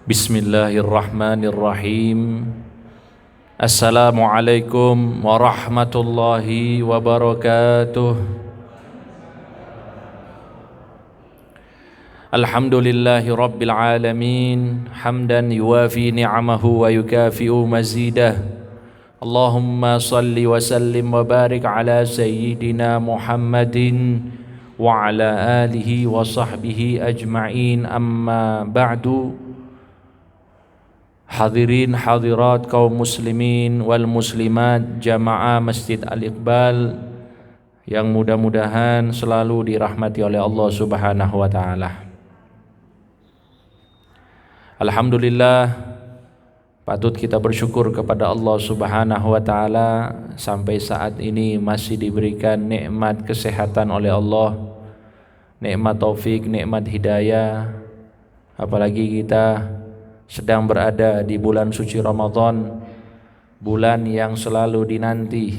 Bismillahirrahmanirrahim. Assalamualaikum warahmatullahi wabarakatuh. Alhamdulillahi rabbil alamin, hamdan yuwafi ni'amahu wa yukafi'u mazidah. Allahumma salli wa sallim wa barik ala sayyidina Muhammadin wa ala alihi wa sahbihi ajma'in, amma ba'du. Hadirin hadirat kaum muslimin wal muslimat jamaah Masjid Al-Iqbal yang mudah-mudahan selalu dirahmati oleh Allah Subhanahu wa taala. Alhamdulillah, patut kita bersyukur kepada Allah Subhanahu wa taala sampai saat ini masih diberikan nikmat kesehatan oleh Allah, nikmat taufik, nikmat hidayah. Apalagi kita sedang berada di bulan suci Ramadan, bulan yang selalu dinanti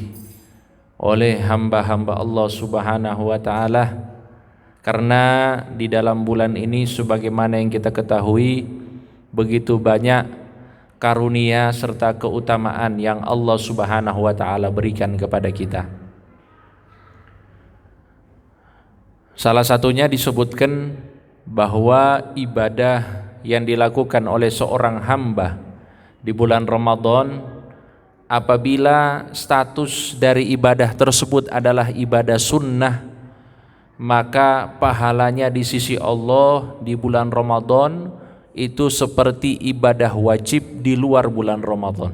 oleh hamba-hamba Allah Subhanahu wa taala, karena di dalam bulan ini sebagaimana yang kita ketahui begitu banyak karunia serta keutamaan yang Allah Subhanahu wa taala berikan kepada kita. Salah satunya disebutkan bahwa ibadah yang dilakukan oleh seorang hamba di bulan Ramadan, apabila status dari ibadah tersebut adalah ibadah sunnah, maka pahalanya di sisi Allah di bulan Ramadan itu seperti ibadah wajib di luar bulan Ramadan.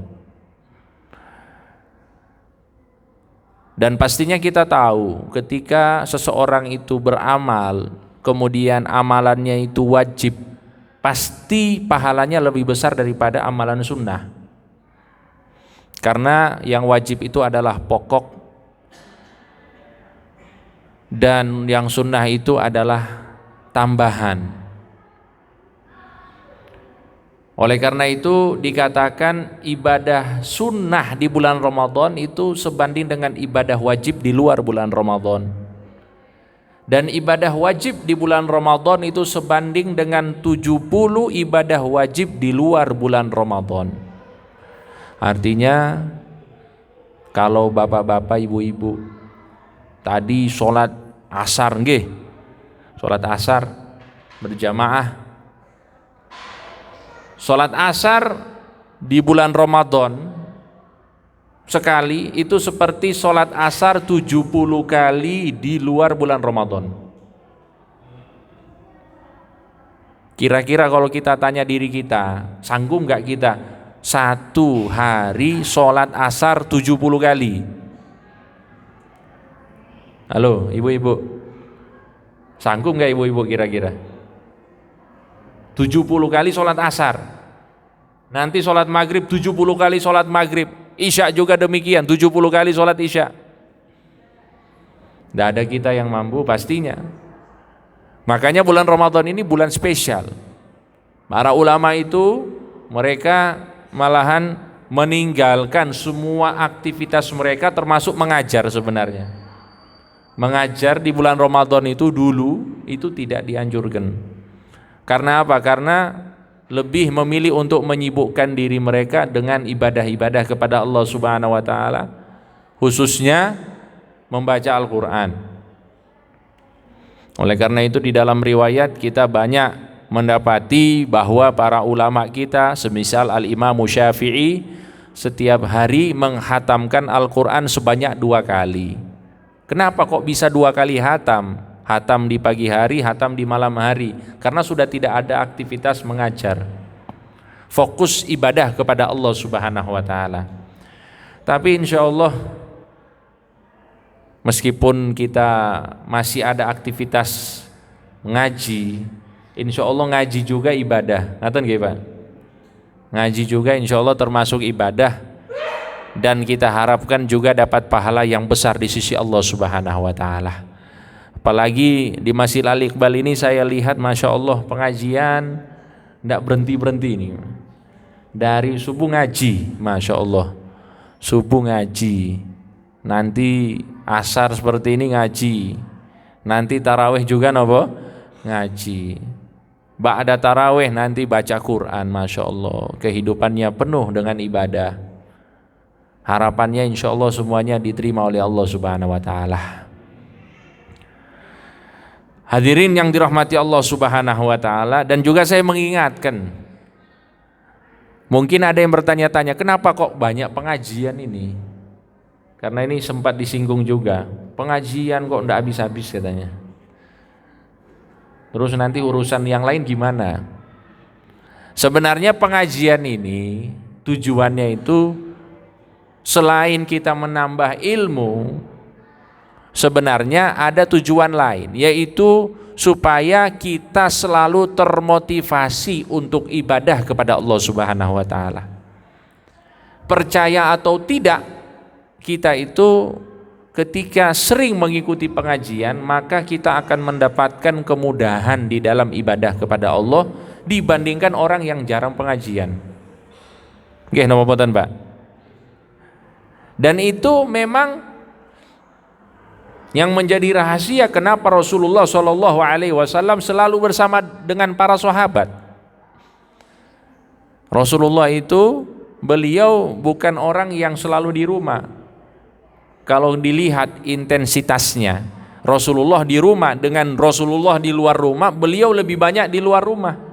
Dan pastinya kita tahu ketika seseorang itu beramal kemudian amalannya itu wajib, pasti pahalanya lebih besar daripada amalan sunnah. Karena yang wajib itu adalah pokok dan yang sunnah itu adalah tambahan. Oleh karena itu dikatakan ibadah sunnah di bulan Ramadan itu sebanding dengan ibadah wajib di luar bulan Ramadan. Dan ibadah wajib di bulan Ramadan itu sebanding dengan 70 ibadah wajib di luar bulan Ramadan. Artinya kalau bapak-bapak, ibu-ibu tadi sholat asar nggih, sholat asar berjamaah, sholat asar di bulan Ramadan sekali itu seperti sholat asar 70 kali di luar bulan Ramadan. Kira-kira kalau kita tanya diri kita, sanggup gak kita satu hari sholat asar 70 kali? Halo ibu-ibu, sanggup gak ibu-ibu kira-kira 70 kali sholat asar? Nanti sholat maghrib 70 kali sholat maghrib, Isya juga demikian, 70 kali sholat Isya. Tidak ada kita yang mampu pastinya. Makanya bulan Ramadan ini bulan spesial. Para ulama itu mereka malahan meninggalkan semua aktivitas mereka termasuk mengajar sebenarnya. Mengajar di bulan Ramadan itu dulu itu tidak dianjurkan. Karena apa? Karena lebih memilih untuk menyibukkan diri mereka dengan ibadah-ibadah kepada Allah Subhanahu wa taala, khususnya membaca Al-Qur'an. Oleh karena itu di dalam riwayat kita banyak mendapati bahwa para ulama kita semisal Al-Imam Syafi'i setiap hari menghatamkan Al-Qur'an sebanyak 2 kali. Kenapa kok bisa 2 kali hatam? Hatam di pagi hari, hatam di malam hari, karena sudah tidak ada aktivitas mengajar, fokus ibadah kepada Allah Subhanahu wa taala. Tapi insya Allah meskipun kita masih ada aktivitas ngaji, insya Allah ngaji juga ibadah. Ngaten nggih Pak? Ngaji juga insya Allah termasuk ibadah, dan kita harapkan juga dapat pahala yang besar di sisi Allah Subhanahu wa taala. Apalagi di Masjid Al-Iqbal ini saya lihat Masya Allah pengajian tidak berhenti-berhenti ini. Dari subuh ngaji, Masya Allah, subuh ngaji, nanti asar seperti ini ngaji, nanti tarawih juga nopo ngaji. Ba'da tarawih nanti baca Quran, Masya Allah. Kehidupannya penuh dengan ibadah. Harapannya insya Allah semuanya diterima oleh Allah Subhanahu wa Ta'ala. Hadirin yang dirahmati Allah Subhanahu wa Ta'ala, dan juga saya mengingatkan, mungkin ada yang bertanya-tanya, kenapa kok banyak pengajian ini? Karena ini sempat disinggung juga, pengajian kok tidak habis-habis katanya. Terus nanti urusan yang lain gimana? Sebenarnya pengajian ini tujuannya itu selain kita menambah ilmu, sebenarnya ada tujuan lain, yaitu supaya kita selalu termotivasi untuk ibadah kepada Allah Subhanahu wa Ta'ala. Percaya atau tidak, kita itu ketika sering mengikuti pengajian, maka kita akan mendapatkan kemudahan di dalam ibadah kepada Allah dibandingkan orang yang jarang pengajian. Nggih napa mboten, Pak? Dan itu memang yang menjadi rahasia kenapa Rasulullah SAW selalu bersama dengan para sahabat. Rasulullah itu beliau bukan orang yang selalu di rumah. Kalau dilihat intensitasnya, Rasulullah di rumah dengan Rasulullah di luar rumah, beliau lebih banyak di luar rumah.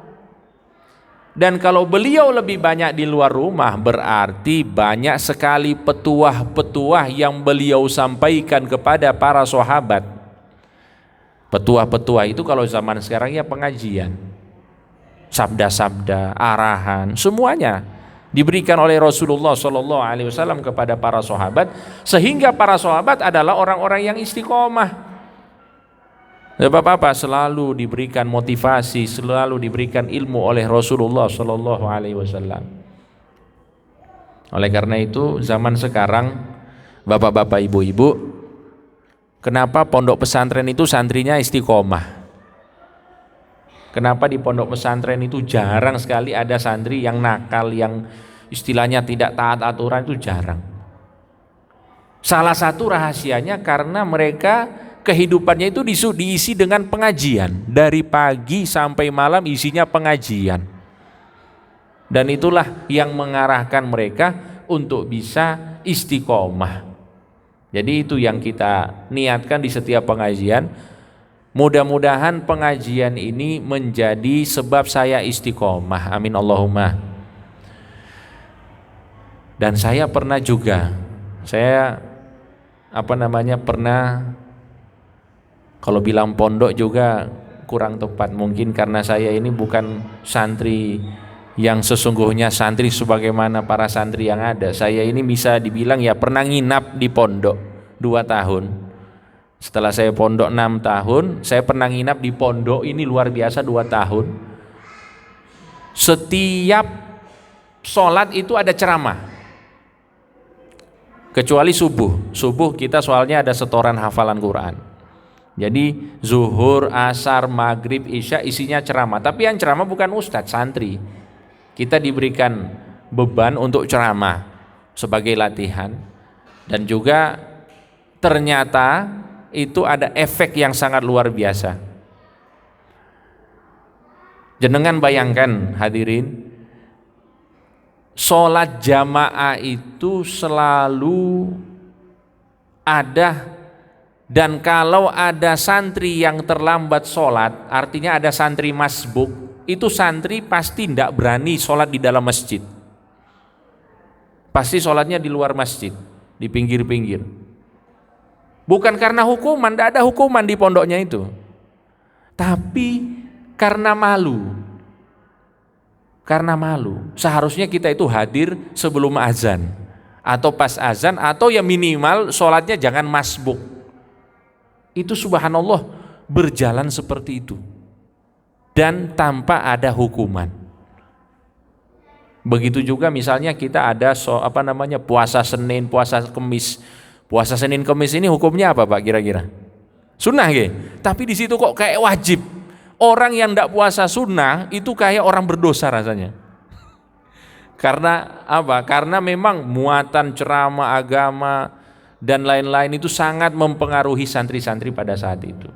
Dan kalau beliau lebih banyak di luar rumah, berarti banyak sekali petuah-petuah yang beliau sampaikan kepada para sahabat. Petuah-petuah itu kalau zaman sekarang ya pengajian, sabda-sabda, arahan, semuanya diberikan oleh Rasulullah SAW kepada para sahabat, sehingga para sahabat adalah orang-orang yang istiqomah. Bapak-bapak selalu diberikan motivasi, selalu diberikan ilmu oleh Rasulullah SAW. Oleh karena itu zaman sekarang, bapak-bapak, ibu-ibu, kenapa pondok pesantren itu santrinya istiqomah? Kenapa di pondok pesantren itu jarang sekali ada santri yang nakal, yang istilahnya tidak taat aturan, itu jarang. Salah satu rahasianya karena mereka kehidupannya itu diisi dengan pengajian. Dari pagi sampai malam isinya pengajian. Dan itulah yang mengarahkan mereka untuk bisa istiqomah. Jadi itu yang kita niatkan di setiap pengajian. Mudah-mudahan pengajian ini menjadi sebab saya istiqomah. Amin Allahumma. Dan saya pernah juga, pernah, kalau bilang pondok juga kurang tepat, mungkin karena saya ini bukan santri yang sesungguhnya santri sebagaimana para santri yang ada. Saya ini bisa dibilang ya pernah nginap di pondok 2 tahun. Setelah saya pondok 6 tahun, saya pernah nginap di pondok ini luar biasa 2 tahun. Setiap sholat itu ada ceramah. Kecuali subuh. Subuh kita soalnya ada setoran hafalan Quran. Jadi zuhur, asar, maghrib, isya isinya ceramah. Tapi yang ceramah bukan ustadz, santri. Kita diberikan beban untuk ceramah sebagai latihan. Dan juga ternyata itu ada efek yang sangat luar biasa. Jenengan bayangkan hadirin, sholat jamaah itu selalu ada, dan kalau ada santri yang terlambat sholat, artinya ada santri masbuk, itu santri pasti tidak berani sholat di dalam masjid, pasti sholatnya di luar masjid, di pinggir-pinggir. Bukan karena hukuman, tidak ada hukuman di pondoknya itu, tapi karena malu. Karena malu. Seharusnya kita itu hadir sebelum azan atau pas azan, atau ya minimal sholatnya jangan masbuk. Itu subhanallah berjalan seperti itu dan tanpa ada hukuman. Begitu juga misalnya kita ada puasa Senin, puasa Kemis. Puasa Senin Kemis ini hukumnya apa Pak kira-kira? Sunnah ya? Tapi di situ kok kayak wajib. Orang yang tidak puasa sunnah itu kayak orang berdosa rasanya. Karena apa? Karena memang muatan ceramah agama dan lain-lain itu sangat mempengaruhi santri-santri pada saat itu.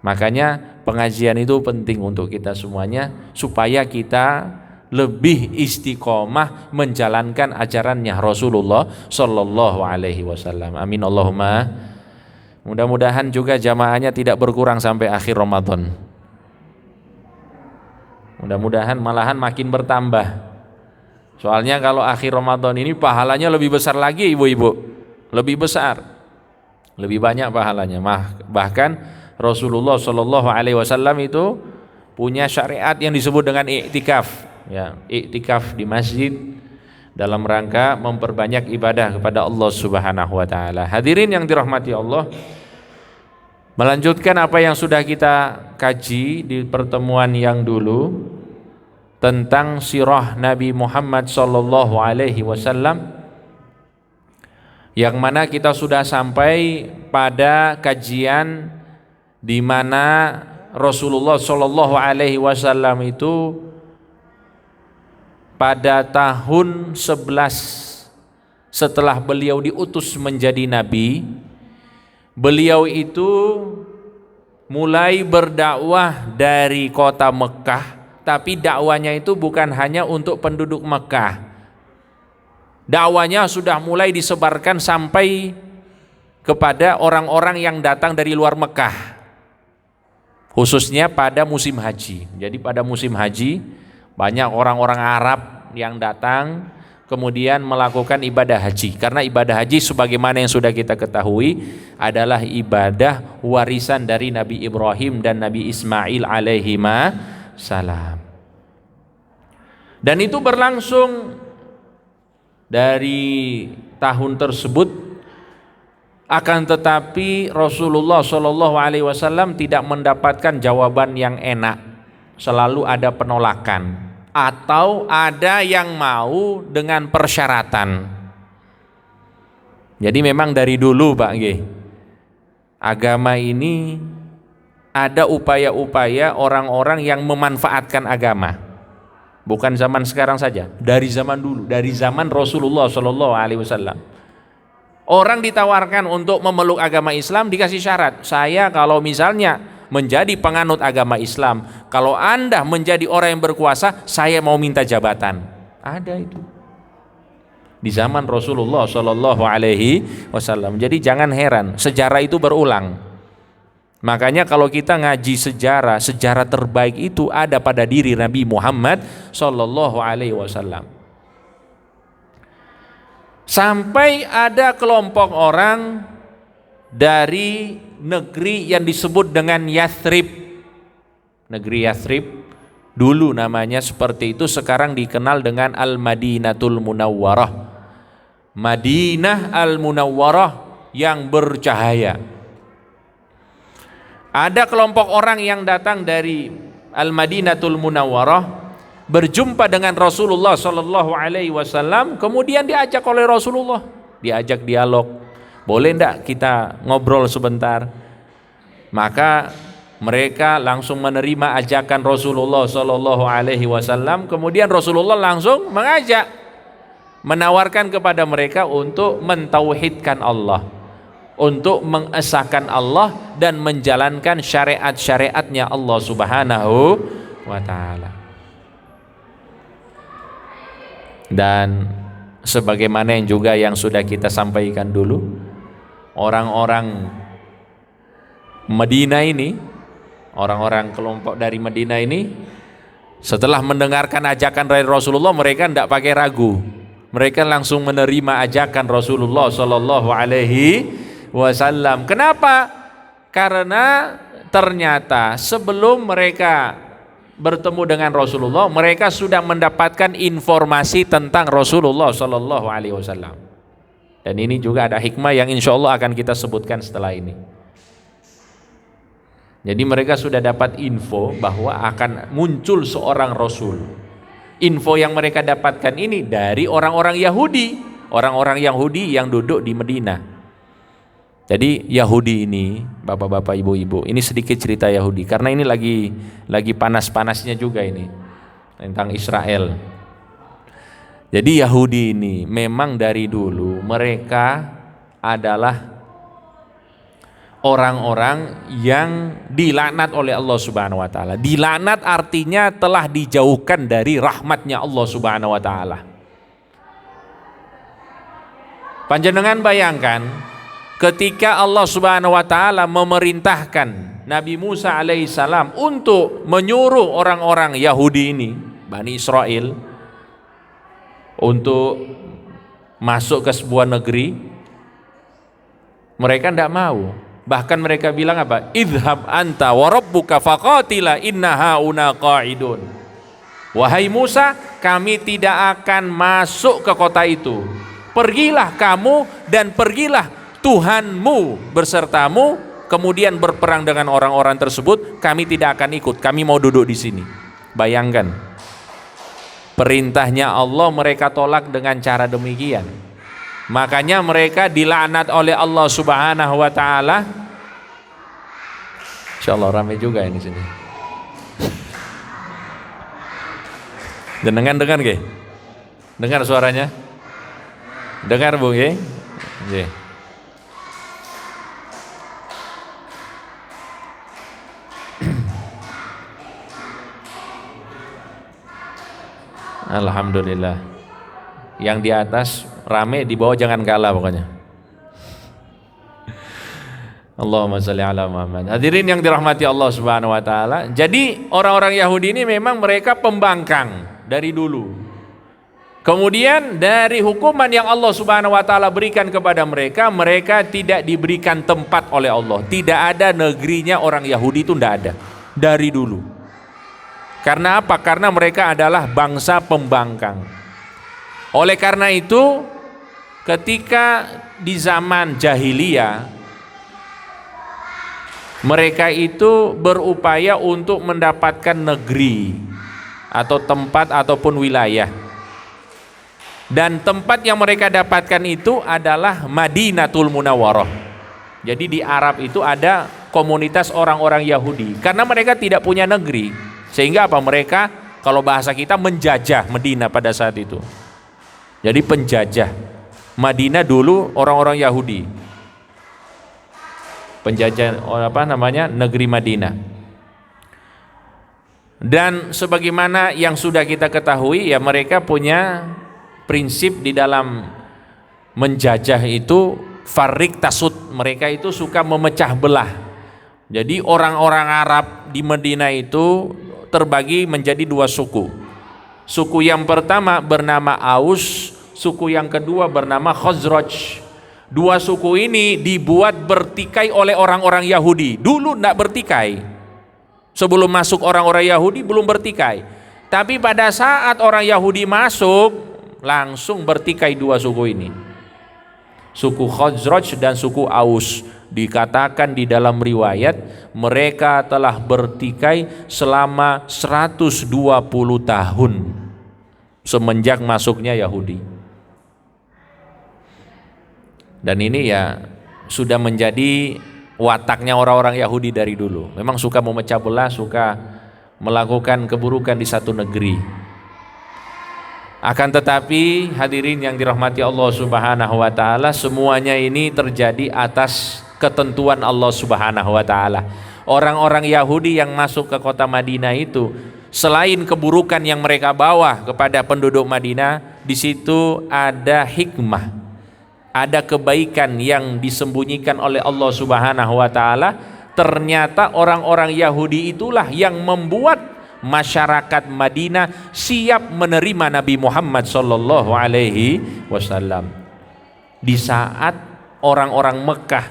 Makanya pengajian itu penting untuk kita semuanya supaya kita lebih istiqomah menjalankan ajarannya Rasulullah Shallallahu Alaihi Wasallam. Amin Allahumma. Mudah-mudahan juga jamaahnya tidak berkurang sampai akhir Ramadan. Mudah-mudahan malahan makin bertambah. Soalnya kalau akhir Ramadan ini pahalanya lebih besar lagi ibu-ibu, lebih besar, lebih banyak pahalanya. Bahkan Rasulullah Shallallahu Alaihi Wasallam itu punya syariat yang disebut dengan iktikaf. Ya, iktikaf di masjid dalam rangka memperbanyak ibadah kepada Allah Subhanahu wa taala. Hadirin yang dirahmati Allah, melanjutkan apa yang sudah kita kaji di pertemuan yang dulu tentang sirah Nabi Muhammad sallallahu alaihi wasallam, yang mana kita sudah sampai pada kajian di mana Rasulullah sallallahu alaihi wasallam itu pada tahun 11 setelah beliau diutus menjadi nabi, beliau itu mulai berdakwah dari kota Mekah, tapi dakwanya itu bukan hanya untuk penduduk Mekah. Dakwanya sudah mulai disebarkan sampai kepada orang-orang yang datang dari luar Mekah, khususnya pada musim haji. Jadi pada musim haji banyak orang-orang Arab yang datang kemudian melakukan ibadah haji, karena ibadah haji sebagaimana yang sudah kita ketahui adalah ibadah warisan dari Nabi Ibrahim dan Nabi Ismail alaihima salam. Dan itu berlangsung dari tahun tersebut, akan tetapi Rasulullah Shallallahu Alaihi Wasallam tidak mendapatkan jawaban yang enak, selalu ada penolakan atau ada yang mau dengan persyaratan. Jadi memang dari dulu Pak G, agama ini ada upaya-upaya orang-orang yang memanfaatkan agama. Bukan zaman sekarang saja, dari zaman dulu, dari zaman Rasulullah Shallallahu Alaihi Wasallam. Orang ditawarkan untuk memeluk agama Islam dikasih syarat, saya kalau misalnya menjadi penganut agama Islam, kalau Anda menjadi orang yang berkuasa, saya mau minta jabatan. Ada itu di zaman Rasulullah Shallallahu Alaihi Wasallam. Jadi jangan heran, sejarah itu berulang. Makanya kalau kita ngaji sejarah, sejarah terbaik itu ada pada diri Nabi Muhammad Shallallahu Alaihi Wasallam. Sampai ada kelompok orang dari negeri yang disebut dengan Yathrib. Negeri Yathrib dulu namanya seperti itu, sekarang dikenal dengan Al-Madinatul Munawwarah. Madinah Al-Munawwarah yang bercahaya. Ada kelompok orang yang datang dari Al-Madinatul Munawwarah, berjumpa dengan Rasulullah Shallallahu Alaihi Wasallam, kemudian diajak oleh Rasulullah, diajak dialog, boleh enggak kita ngobrol sebentar? Maka mereka langsung menerima ajakan Rasulullah Shallallahu Alaihi Wasallam. Kemudian Rasulullah langsung mengajak, menawarkan kepada mereka untuk mentauhidkan Allah, untuk mengesahkan Allah dan menjalankan syariat-syariatnya Allah Subhanahu wa Ta'ala. Dan sebagaimana yang juga yang sudah kita sampaikan dulu, orang-orang Madinah ini, orang-orang kelompok dari Madinah ini, setelah mendengarkan ajakan dari Rasulullah, mereka tidak pakai ragu, mereka langsung menerima ajakan Rasulullah Shallallahu Alaihi Wasallam. Kenapa? Karena ternyata sebelum mereka bertemu dengan Rasulullah, mereka sudah mendapatkan informasi tentang Rasulullah Shallallahu Alaihi Wasallam. Dan ini juga ada hikmah yang insya Allah akan kita sebutkan setelah ini. Jadi mereka sudah dapat info bahwa akan muncul seorang Rasul. Info yang mereka dapatkan ini dari orang-orang Yahudi, orang-orang Yahudi yang duduk di Madinah. Jadi Yahudi ini, bapak-bapak, ibu-ibu, ini sedikit cerita Yahudi karena ini lagi panas-panasnya juga ini tentang Israel. Jadi Yahudi ini memang dari dulu mereka adalah orang-orang yang dilaknat oleh Allah Subhanahu wa taala. Dilaknat artinya telah dijauhkan dari rahmatnya Allah Subhanahu wa taala. Panjenengan bayangkan ketika Allah Subhanahu wa taala memerintahkan Nabi Musa alaihissalam untuk menyuruh orang-orang Yahudi ini, Bani Israel, untuk masuk ke sebuah negeri, mereka tidak mau. Bahkan mereka bilang apa? Idhab anta wa rabbuka faqatila inna hauna qa'idun. Wahai Musa, kami tidak akan masuk ke kota itu. Pergilah kamu dan pergilah Tuhanmu bersertamu, kemudian berperang dengan orang-orang tersebut. Kami tidak akan ikut, kami mau duduk di sini. Bayangkan, perintahnya Allah mereka tolak dengan cara demikian. Makanya mereka dilaknat oleh Allah Subhanahu wa taala. Insyaallah ramai juga ini sini. Dengar nggih? Dengar suaranya? Dengar Bu nggih? Nggih. Alhamdulillah. Yang di atas rame, di bawah jangan kalah pokoknya. Allahumma shalli ala Muhammad. Hadirin yang dirahmati Allah Subhanahu wa taala. Jadi orang-orang Yahudi ini memang mereka pembangkang dari dulu. Kemudian dari hukuman yang Allah Subhanahu wa taala berikan kepada mereka, mereka tidak diberikan tempat oleh Allah. Tidak ada negerinya orang Yahudi, itu tidak ada dari dulu. Karena apa? Karena mereka adalah bangsa pembangkang. Oleh karena itu, ketika di zaman jahiliyah, mereka itu berupaya untuk mendapatkan negeri atau tempat ataupun wilayah. Dan tempat yang mereka dapatkan itu adalah Madinatul Munawwarah. Jadi di Arab itu ada komunitas orang-orang Yahudi, karena mereka tidak punya negeri. Sehingga apa? Mereka, kalau bahasa kita, menjajah Madinah pada saat itu. Jadi penjajah. Madinah dulu orang-orang Yahudi. Penjajah negeri Madinah. Dan sebagaimana yang sudah kita ketahui, ya mereka punya prinsip di dalam menjajah itu farik tasud. Mereka itu suka memecah belah. Jadi orang-orang Arab di Madinah itu terbagi menjadi dua suku. Suku yang pertama bernama Aus, suku yang kedua bernama Khazraj. Dua suku ini dibuat bertikai oleh orang-orang Yahudi. Dulu tidak bertikai. Sebelum masuk orang-orang Yahudi belum bertikai. Tapi pada saat orang Yahudi masuk, langsung bertikai dua suku ini. Suku Khazraj dan suku Aus. Dikatakan di dalam riwayat mereka telah bertikai selama 120 tahun semenjak masuknya Yahudi. Dan ini ya sudah menjadi wataknya orang-orang Yahudi dari dulu. Memang suka memecah belah, suka melakukan keburukan di satu negeri. Akan tetapi hadirin yang dirahmati Allah Subhanahu wa taala, semuanya ini terjadi atas ketentuan Allah Subhanahu wa taala. Orang-orang Yahudi yang masuk ke kota Madinah itu, selain keburukan yang mereka bawa kepada penduduk Madinah, di situ ada hikmah, ada kebaikan yang disembunyikan oleh Allah Subhanahu wa taala. Ternyata orang-orang Yahudi itulah yang membuat masyarakat Madinah siap menerima Nabi Muhammad sallallahu alaihi wasallam. Di saat orang-orang Mekah,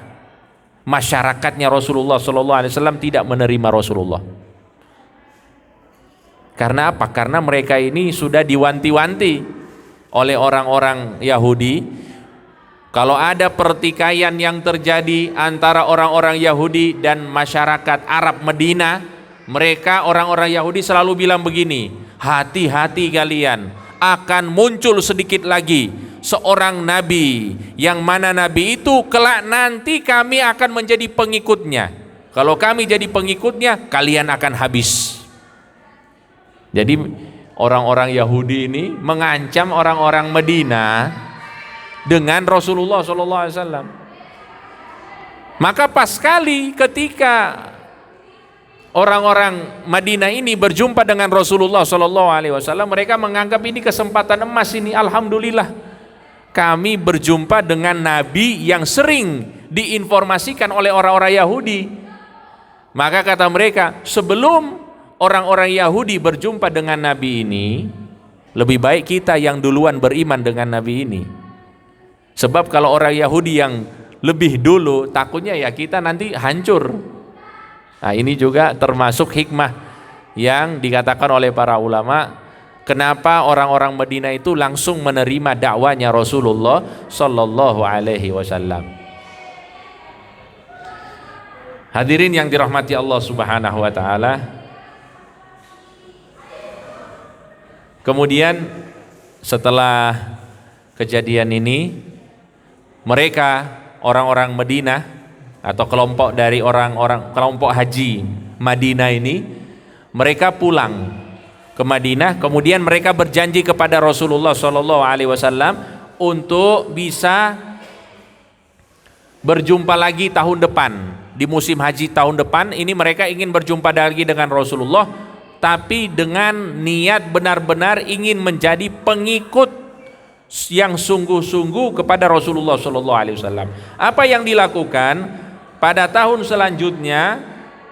masyarakatnya Rasulullah sallallahu alaihi wasallam tidak menerima Rasulullah. Karena apa? Karena mereka ini sudah diwanti-wanti oleh orang-orang Yahudi. Kalau ada pertikaian yang terjadi antara orang-orang Yahudi dan masyarakat Arab Madinah, mereka orang-orang Yahudi selalu bilang begini, hati-hati kalian, akan muncul sedikit lagi seorang nabi, yang mana nabi itu kelak nanti kami akan menjadi pengikutnya. Kalau kami jadi pengikutnya, kalian akan habis. Jadi orang-orang Yahudi ini mengancam orang-orang Madinah dengan Rasulullah SAW. Maka pas sekali ketika orang-orang Madinah ini berjumpa dengan Rasulullah Shallallahu Alaihi Wasallam, mereka menganggap ini kesempatan emas ini. Alhamdulillah, kami berjumpa dengan Nabi yang sering diinformasikan oleh orang-orang Yahudi. Maka kata mereka, sebelum orang-orang Yahudi berjumpa dengan Nabi ini, lebih baik kita yang duluan beriman dengan Nabi ini. Sebab kalau orang Yahudi yang lebih dulu, takutnya ya kita nanti hancur. Nah, ini juga termasuk hikmah yang dikatakan oleh para ulama, kenapa orang-orang Madinah itu langsung menerima dakwanya Rasulullah Sallallahu Alaihi Wasallam. Hadirin yang dirahmati Allah Subhanahu Wa Taala. Kemudian setelah kejadian ini, mereka orang-orang Madinah atau kelompok dari orang-orang kelompok haji Madinah ini, mereka pulang ke Madinah. Kemudian mereka berjanji kepada Rasulullah Shallallahu Alaihi Wasallam untuk bisa berjumpa lagi tahun depan, di musim haji tahun depan ini mereka ingin berjumpa lagi dengan Rasulullah, tapi dengan niat benar-benar ingin menjadi pengikut yang sungguh-sungguh kepada Rasulullah Shallallahu Alaihi Wasallam. Apa yang dilakukan pada tahun selanjutnya,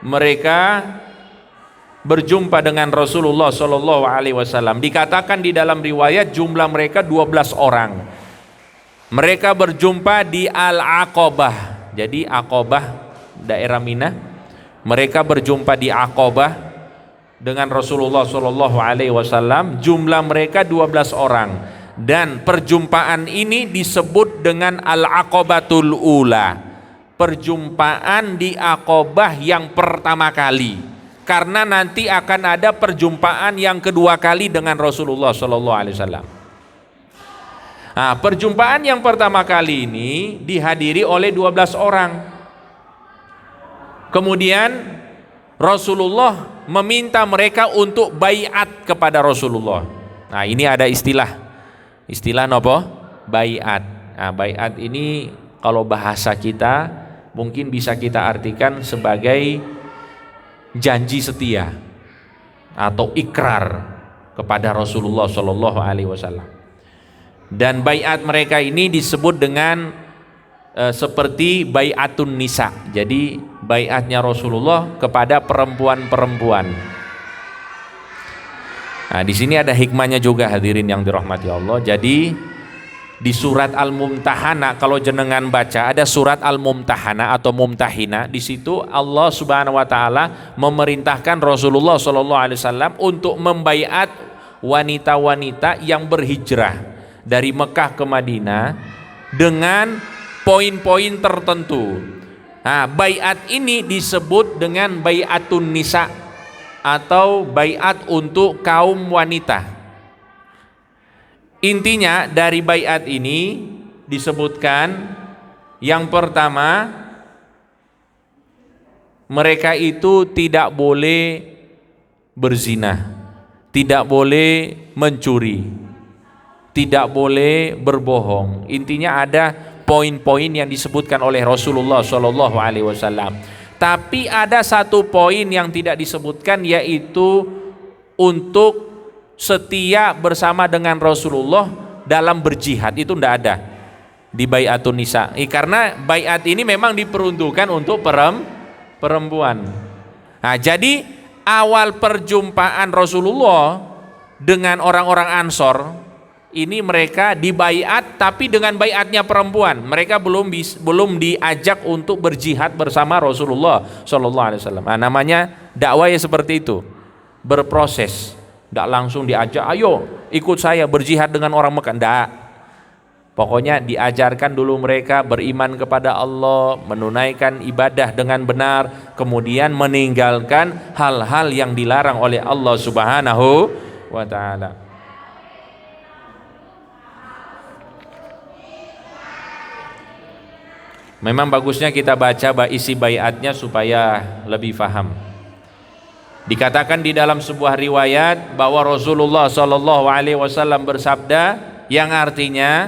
mereka berjumpa dengan Rasulullah Shallallahu Alaihi Wasallam. Dikatakan di dalam riwayat jumlah mereka 12 orang. Mereka berjumpa di Al-Aqabah. Jadi Aqabah daerah Mina. Mereka berjumpa di Aqabah dengan Rasulullah Shallallahu Alaihi Wasallam. Jumlah mereka 12 orang. Dan perjumpaan ini disebut dengan Al-Aqabatul Ula, perjumpaan di Aqabah yang pertama kali, karena nanti akan ada perjumpaan yang kedua kali dengan Rasulullah Shallallahu Alaihi Wasallam. Nah, perjumpaan yang pertama kali ini dihadiri oleh 12 orang. Kemudian Rasulullah meminta mereka untuk baiat kepada Rasulullah. Nah, ini ada istilah nopo? Baiat. Nah, baiat ini kalau bahasa kita mungkin bisa kita artikan sebagai janji setia atau ikrar kepada Rasulullah Shallallahu Alaihi Wasallam. Dan baiat mereka ini disebut dengan seperti baiatun nisa. Jadi baiatnya Rasulullah kepada perempuan-perempuan. Nah, di sini ada hikmahnya juga, hadirin yang dirahmati Allah. Jadi di surat Al-Mumtahanah, kalau jenengan baca ada surat Al-Mumtahanah atau Mumtahina, di situ Allah Subhanahu wa taala memerintahkan Rasulullah Shallallahu Alaihi Wasallam untuk membaiat wanita-wanita yang berhijrah dari Mekah ke Madinah dengan poin-poin tertentu. Nah, baiat ini disebut dengan baiatun nisa atau baiat untuk kaum wanita. Intinya dari baiat ini disebutkan yang pertama, mereka itu tidak boleh berzina, tidak boleh mencuri, tidak boleh berbohong. Intinya ada poin-poin yang disebutkan oleh Rasulullah Shallallahu Alaihi Wasallam. Tapi ada satu poin yang tidak disebutkan, yaitu untuk setia bersama dengan Rasulullah dalam berjihad. Itu tidak ada di baiatun nisa. Karena baiat ini memang diperuntukkan untuk perempuan. Nah, jadi awal perjumpaan Rasulullah dengan orang-orang Ansor ini, mereka dibaiat tapi dengan baiatnya perempuan. Mereka belum diajak untuk berjihad bersama Rasulullah Shallallahu Alaihi Wasallam. Nah, namanya dakwah ya seperti itu, berproses. Tidak langsung diajak, ayo ikut saya berjihad dengan orang Mekah. Tidak. Pokoknya diajarkan dulu mereka beriman kepada Allah, menunaikan ibadah dengan benar, kemudian meninggalkan hal-hal yang dilarang oleh Allah Subhanahu wa taala. Memang bagusnya kita baca isi baiatnya supaya lebih faham. Dikatakan di dalam sebuah riwayat bahwa Rasulullah Shallallahu Alaihi Wasallam bersabda, yang artinya,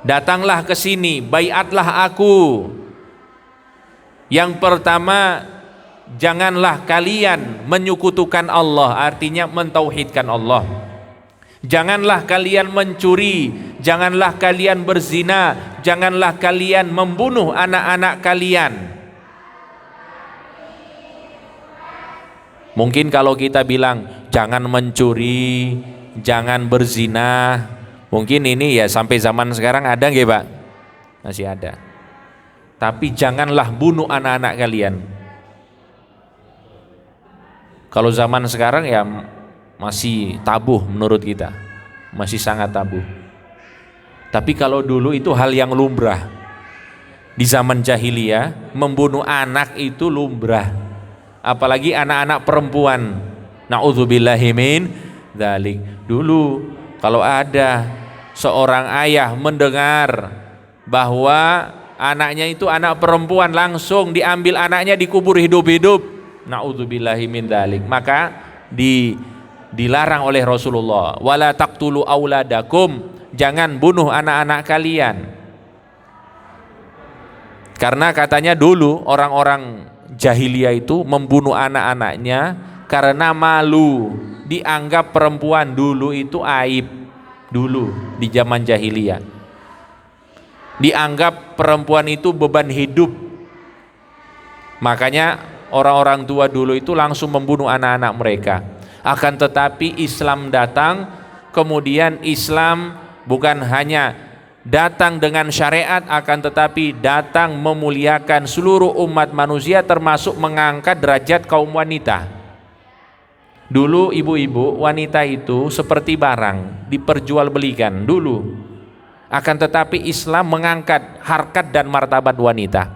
datanglah ke sini, baiatlah aku, Yang pertama, janganlah kalian menyekutukan Allah, artinya mentauhidkan Allah. Janganlah kalian mencuri, janganlah kalian berzina, janganlah kalian membunuh anak-anak kalian. Mungkin kalau kita bilang jangan mencuri, jangan berzina, mungkin ini ya sampai zaman sekarang ada nggih Pak? Masih ada. Tapi janganlah bunuh anak-anak kalian. Kalau zaman sekarang ya masih tabu menurut kita, masih sangat tabu. Tapi kalau dulu itu hal yang lumrah. Di zaman jahiliyah membunuh anak itu lumrah, apalagi anak-anak perempuan. Na'udzubillahi min dzalik. Dulu kalau ada seorang ayah mendengar bahwa anaknya itu anak perempuan, langsung diambil anaknya, dikubur hidup-hidup. Na'udzubillahi min dzalik. Maka dilarang oleh Rasulullah, wala taqtulu auladakum, jangan bunuh anak-anak kalian. Karena katanya dulu orang-orang jahiliyah itu membunuh anak-anaknya karena malu, dianggap perempuan dulu itu aib. Dulu di zaman jahiliyah dianggap perempuan itu beban hidup. Makanya orang-orang tua dulu itu langsung membunuh anak-anak mereka. Akan tetapi Islam datang, kemudian Islam bukan hanya datang dengan syariat, akan tetapi datang memuliakan seluruh umat manusia, termasuk mengangkat derajat kaum wanita. Dulu ibu-ibu wanita itu seperti barang, diperjualbelikan dulu. Akan tetapi Islam mengangkat harkat dan martabat wanita,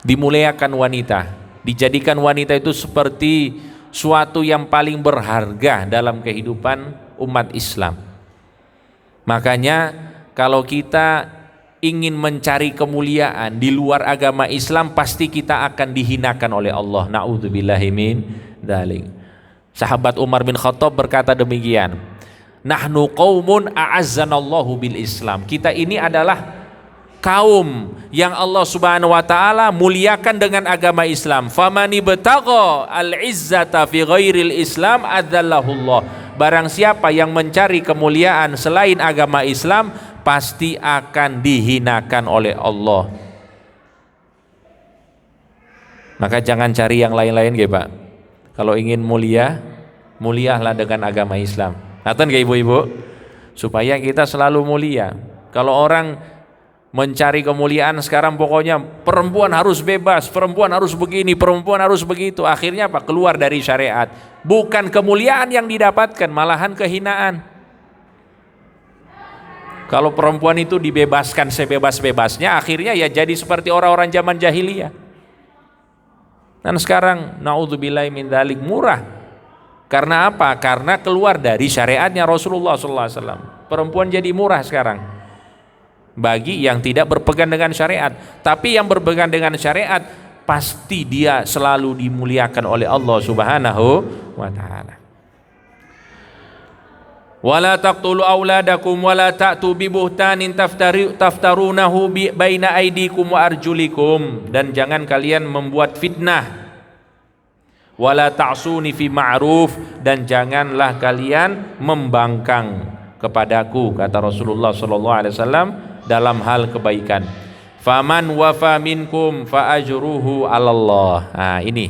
dimuliakan wanita, dijadikan wanita itu seperti suatu yang paling berharga dalam kehidupan umat Islam. Makanya kalau kita ingin mencari kemuliaan di luar agama Islam, pasti kita akan dihinakan oleh Allah. Na'udzubillahi min dzalik. Sahabat Umar bin Khattab berkata demikian, nahnu qaumun a'azzanallahu bil Islam. Kita ini adalah kaum yang Allah Subhanahu wa taala muliakan dengan agama Islam. Famani betagha al-izzata fi ghairil Islam adzallahullah. Barang siapa yang mencari kemuliaan selain agama Islam, pasti akan dihinakan oleh Allah. Maka jangan cari yang lain-lain nggih Pak. Kalau ingin mulia, mulialah dengan agama Islam. Ngaten nggih ibu-ibu? Supaya kita selalu mulia. Kalau orang mencari kemuliaan sekarang pokoknya perempuan harus bebas, perempuan harus begini, perempuan harus begitu, akhirnya apa? Keluar dari syariat. Bukan kemuliaan yang didapatkan, malahan kehinaan. Kalau perempuan itu dibebaskan sebebas-bebasnya, akhirnya ya jadi seperti orang-orang zaman jahiliyah. Dan sekarang naudzubillahi min dzalik, murah. Karena apa? Karena keluar dari syariatnya Rasulullah SAW. Perempuan jadi murah sekarang bagi yang tidak berpegang dengan syariat. Tapi yang berpegang dengan syariat, pasti dia selalu dimuliakan oleh Allah Subhanahu wa ta'ala. Wala taqtulu auladakum wala ta'tu bi buhtanin taftarunahu baina aydikum wa arjulikum, dan jangan kalian membuat fitnah. Wala ta'suni fi ma'ruf, dan janganlah kalian membangkang kepadaku, kata Rasulullah sallallahu alaihi wasallam, dalam hal kebaikan. Faman wafa minkum fa ajruhu 'alallah. Nah, ini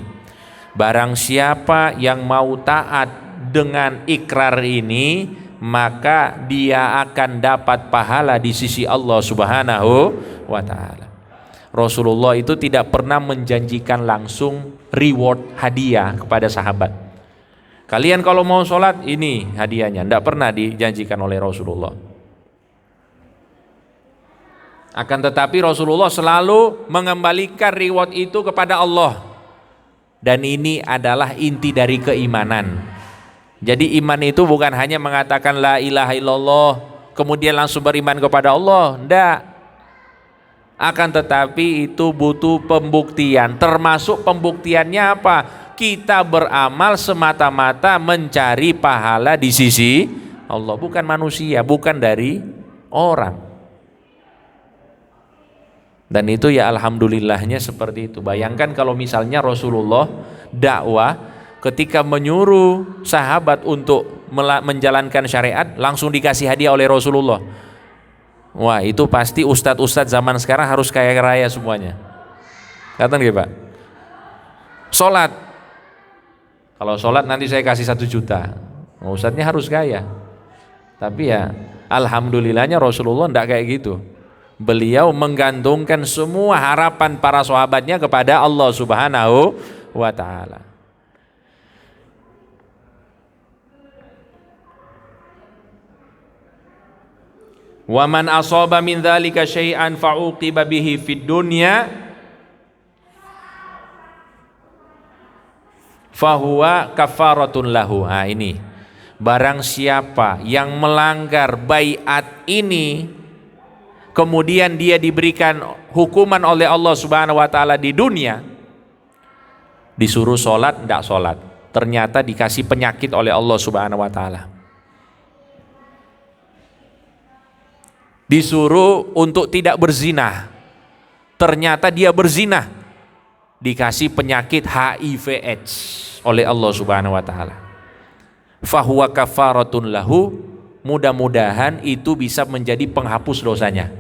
barang siapa yang mau taat dengan ikrar ini, maka dia akan dapat pahala di sisi Allah Subhanahu wa taala. Rasulullah itu tidak pernah menjanjikan langsung reward, hadiah kepada sahabat. Kalian kalau mau sholat ini hadiahnya, tidak pernah dijanjikan oleh Rasulullah. Akan tetapi Rasulullah selalu mengembalikan reward itu kepada Allah. Dan ini adalah inti dari keimanan. Jadi iman itu bukan hanya mengatakan la ilaha illallah kemudian langsung beriman kepada Allah, tidak. Akan tetapi itu butuh pembuktian. Termasuk pembuktiannya apa? Kita beramal semata-mata mencari pahala di sisi Allah, bukan manusia, bukan dari orang. Dan itu ya alhamdulillahnya seperti itu. Bayangkan kalau misalnya Rasulullah dakwah ketika menyuruh sahabat untuk menjalankan syariat langsung dikasih hadiah oleh Rasulullah. Wah, itu pasti ustadz-ustadz zaman sekarang harus kaya raya semuanya. Kata nggak Pak? Sholat, kalau sholat nanti saya kasih 1 juta. Ustadznya harus kaya. Tapi ya alhamdulillahnya Rasulullah enggak kayak gitu. Beliau menggantungkan semua harapan para sahabatnya kepada Allah Subhanahu wa ta'ala. Wa man asaba min dzalika syai'an fa'uqiba bihi fid dunya fahuwa kafaratun lahu. Nah ini, barang siapa yang melanggar baiat ini kemudian dia diberikan hukuman oleh Allah Subhanahu wa ta'ala di dunia, disuruh sholat tidak sholat, ternyata dikasih penyakit oleh Allah Subhanahu wa ta'ala. Disuruh untuk tidak berzina, ternyata dia berzina, dikasih penyakit HIV/AIDS oleh Allah Subhanahu wa ta'ala. Fahuwa kafaratun lahu, mudah-mudahan itu bisa menjadi penghapus dosanya.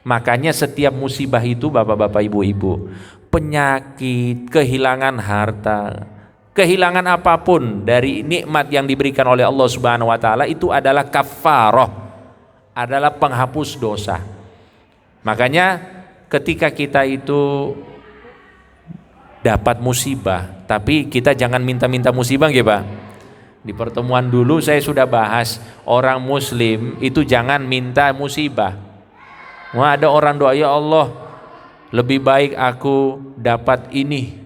Makanya setiap musibah itu bapak-bapak ibu-ibu, penyakit, kehilangan harta, kehilangan apapun dari nikmat yang diberikan oleh Allah Subhanahu wa ta'ala itu adalah kafarah, adalah penghapus dosa. Makanya ketika kita itu dapat musibah, tapi kita jangan minta-minta musibah ya Pak. Di pertemuan dulu saya sudah bahas, orang muslim itu jangan minta musibah. Wah, ada orang doa, ya Allah lebih baik aku dapat ini,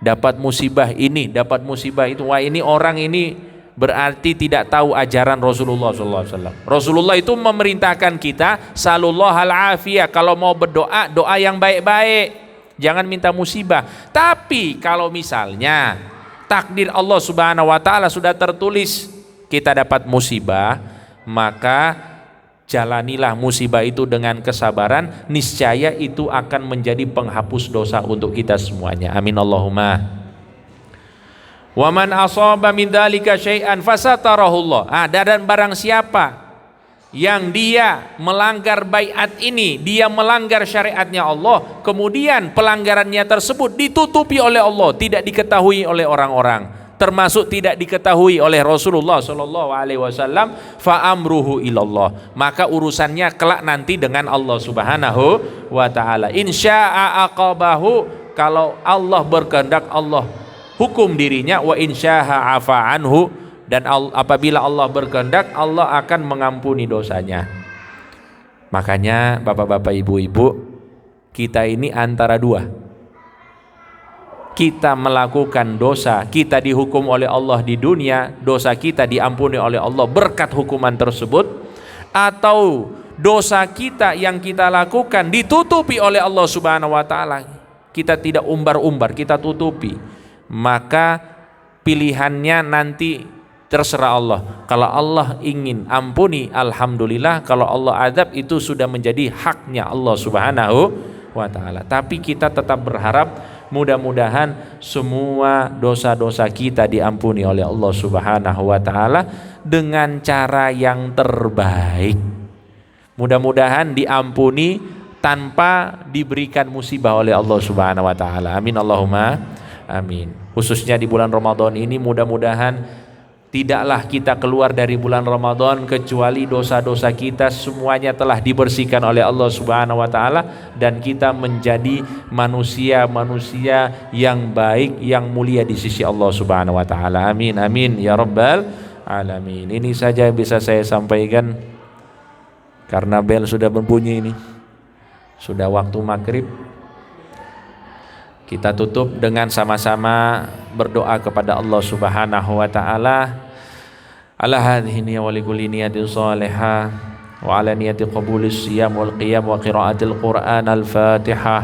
dapat musibah ini, dapat musibah itu. Wah, ini orang ini berarti tidak tahu ajaran Rasulullah SAW. Rasulullah itu memerintahkan kita salullahal afiyah, kalau mau berdoa, doa yang baik-baik, jangan minta musibah. Tapi kalau misalnya takdir Allah Subhanahu wa ta'ala sudah tertulis kita dapat musibah, maka jalanilah musibah itu dengan kesabaran, niscaya itu akan menjadi penghapus dosa untuk kita semuanya. Amin Allahumma. Wa man asaba min dzalika syai'an fasatarahullah. Dan barang siapa yang dia melanggar baiat ini, dia melanggar syariatnya Allah, kemudian pelanggarannya tersebut ditutupi oleh Allah, tidak diketahui oleh orang-orang, termasuk tidak diketahui oleh Rasulullah SAW, fa amruhu ilallah, maka urusannya kelak nanti dengan Allah Subhanahu wa ta'ala. Insya'a aqabahu, kalau Allah berkehendak Allah hukum dirinya, wa insya'a afa anhu, dan apabila Allah berkehendak Allah akan mengampuni dosanya. Makanya bapak-bapak ibu-ibu, kita ini antara dua, kita melakukan dosa, kita dihukum oleh Allah di dunia, dosa kita diampuni oleh Allah berkat hukuman tersebut, atau dosa kita yang kita lakukan ditutupi oleh Allah Subhanahu wa ta'ala, kita tidak umbar-umbar, kita tutupi. Maka pilihannya nanti terserah Allah. Kalau Allah ingin ampuni, alhamdulillah. Kalau Allah azab, itu sudah menjadi haknya Allah Subhanahu wa ta'ala. Tapi kita tetap berharap mudah-mudahan semua dosa-dosa kita diampuni oleh Allah Subhanahu wa ta'ala dengan cara yang terbaik. Mudah-mudahan diampuni tanpa diberikan musibah oleh Allah Subhanahu wa ta'ala. Amin Allahumma amin. Khususnya di bulan Ramadan ini, mudah-mudahan tidaklah kita keluar dari bulan Ramadan kecuali dosa-dosa kita semuanya telah dibersihkan oleh Allah Subhanahu wa ta'ala, dan kita menjadi manusia-manusia yang baik, yang mulia di sisi Allah Subhanahu wa ta'ala. Amin amin ya rabbal alamin. Ini saja yang bisa saya sampaikan karena bel sudah berbunyi ini, sudah waktu maghrib. Kita tutup dengan sama-sama berdoa kepada Allah Subhanahu wa ta'ala. Ala hadhihi niyya wa likulli niyatin shalihah wa ala niyati qabulis siyam wal qiyam wa qiraatil Qur'an al-Fatihah.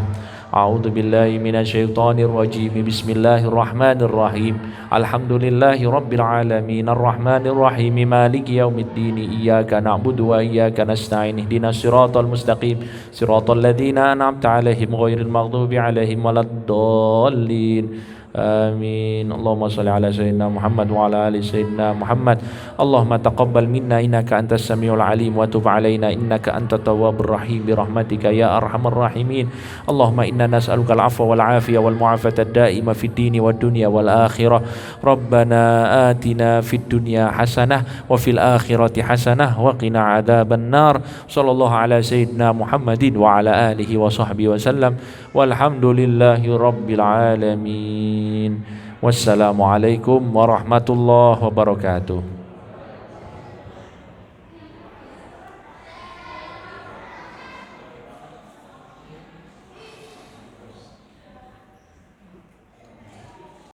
A'udzu billahi minasyaitonir rajim. Bismillahirrahmanirrahim. Alhamdulillahi rabbil alamin arrahmanir rahim maliki yaumiddin iyyaka na'budu wa iyyaka nasta'in ihdinas siratal mustaqim siratal ladzina an'amta 'alaihim ghairil maghdubi 'alaihim waladdallin. آمين. اللهم صل على سيدنا محمد وعلى آل سيدنا محمد. اللهم تقبل منا إنك أنت السميع العليم وتب علينا إنك أنت التواب الرحيم برحمتك يا أرحم الراحمين. اللهم إنا نسألك العفو والعافية والمعافاة الدائمة في الدين والدنيا والآخرة. ربنا آتنا في الدنيا حسنة وفي الآخرة حسنة وقنا عذاب النار. صلى الله على سيدنا محمد وعلى آله وصحبه وسلم والحمد لله رب العالمين. Wassalamualaikum warahmatullahi wabarakatuh.